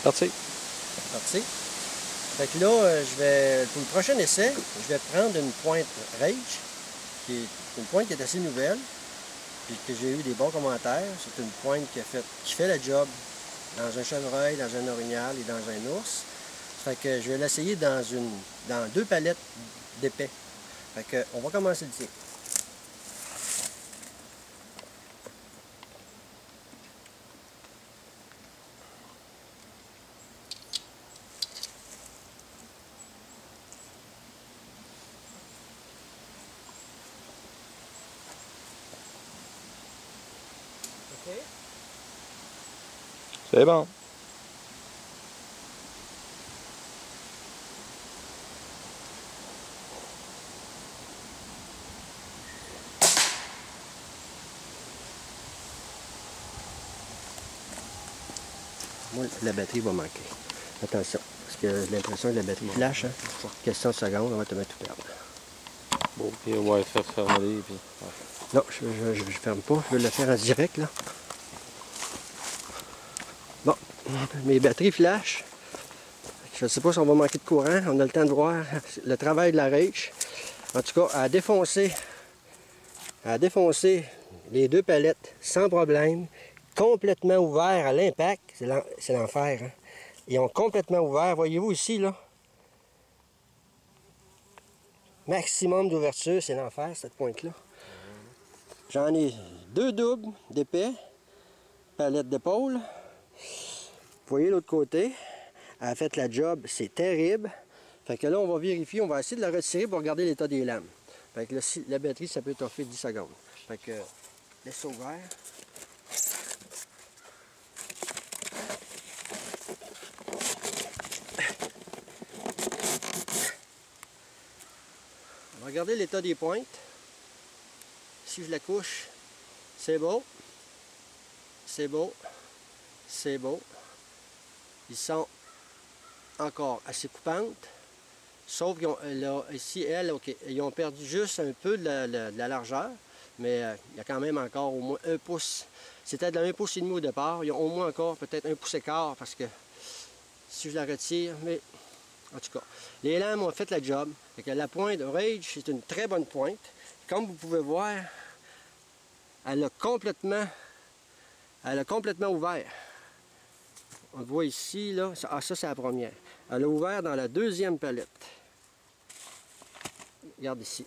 Parti. Parti. Fait que là, pour le prochain essai, je vais prendre une pointe Rage, qui est une pointe qui est assez nouvelle, puis que j'ai eu des bons commentaires. C'est une pointe qui fait le job dans un chevreuil, dans un orignal et dans un ours. Fait que je vais l'essayer dans 2 palettes d'épais. Fait que on va commencer le tir. OK? C'est bon. Moi, la batterie va manquer. Attention, parce que j'ai l'impression que la batterie flash. Hein? Question de seconde, on va te mettre tout perdre. Bon, puis on va faire fermer. Puis... Ouais. Non, je ferme pas. Je vais le faire en direct, là. Bon, mes batteries flash. Je ne sais pas si on va manquer de courant. On a le temps de voir le travail de la Rage. En tout cas, à défoncer les 2 palettes sans problème, complètement ouvert à l'impact. C'est l'enfer. Hein? Ils ont complètement ouvert. Voyez-vous ici, là? Maximum d'ouverture, c'est l'enfer, cette pointe-là. J'en ai 2 doubles d'épais, palette d'épaule. Vous voyez l'autre côté, elle a fait la job, c'est terrible. Fait que là, on va vérifier, on va essayer de la retirer pour regarder l'état des lames. Fait que là, la batterie, ça peut étoffer 10 secondes. Fait que, laisse ça ouvert. On va regarder l'état des pointes. Si je la couche, c'est beau. C'est beau. C'est beau. Ils sont encore assez coupantes. Sauf qu'ici, OK, ils ont perdu juste un peu de la largeur, mais il y a quand même encore au moins 1 pouce. C'était de 1 pouce et demi au départ. Ils ont au moins encore peut-être 1 pouce et quart parce que si je la retire, mais en tout cas, les lames ont fait la job. Fait que la pointe Rage, c'est une très bonne pointe. Comme vous pouvez voir, elle a complètement ouvert. On le voit ici, là. Ça c'est la première. Elle a ouvert dans la 2e palette. Regarde ici.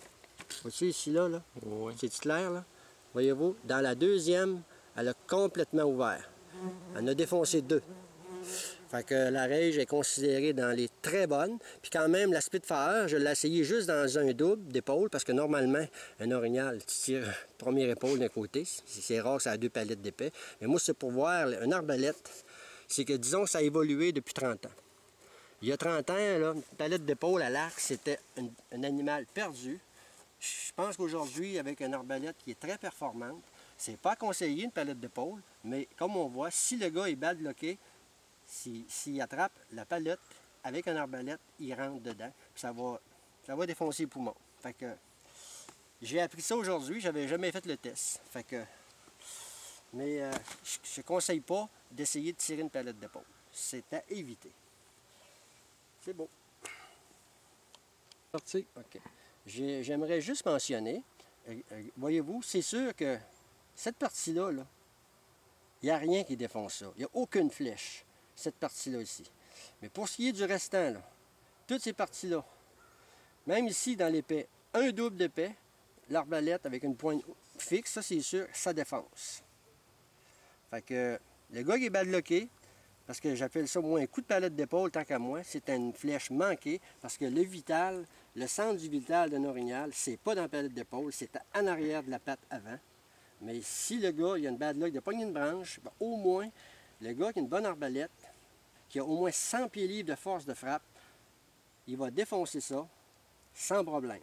Vois-tu ici, là? Oui. C'est clair, là? Voyez-vous? Dans la 2e, elle a complètement ouvert. Elle en a défoncé 2. Fait que la Rage est considérée dans les très bonnes. Puis quand même, la Spitfire, je l'ai essayé juste dans un double d'épaule parce que normalement, un orignal, tu tires première épaule d'un côté. C'est rare que ça a 2 palettes d'épais. Mais moi, c'est pour voir une arbalète. C'est que, disons, ça a évolué depuis 30 ans. Il y a 30 ans, là, une palette d'épaule à l'arc, c'était un animal perdu. Je pense qu'aujourd'hui, avec une arbalète qui est très performante, c'est pas conseillé une palette d'épaule, mais comme on voit, si le gars est bad bloqué, s'il attrape la palette avec une arbalète, il rentre dedans, puis ça va défoncer les poumons. Fait que j'ai appris ça aujourd'hui, j'avais jamais fait le test. Fait que, mais je ne conseille pas d'essayer de tirer une palette d'épaule. C'est à éviter. C'est beau. Parti. OK. J'aimerais juste mentionner, voyez-vous, c'est sûr que cette partie-là, là, il n'y a rien qui défonce ça. Il n'y a aucune flèche, cette partie-là ici. Mais pour ce qui est du restant, là, toutes ces parties-là, même ici dans l'épais, un double d'épais, l'arbalète avec une pointe fixe, ça c'est sûr, ça défonce. Fait que le gars qui est badlocké, parce que j'appelle ça moi un coup de palette d'épaule tant qu'à moi, c'est une flèche manquée parce que le vital, le centre du vital d'un orignal, c'est pas dans la palette d'épaule, c'est en arrière de la patte avant. Mais si le gars il a une bad luck de pogner une branche, ben, au moins, le gars qui a une bonne arbalète, qui a au moins 100 pieds-livres de force de frappe, il va défoncer ça sans problème.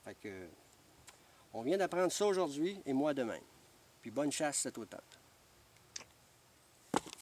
Fait que, on vient d'apprendre ça aujourd'hui et moi demain. Puis bonne chasse cet automne.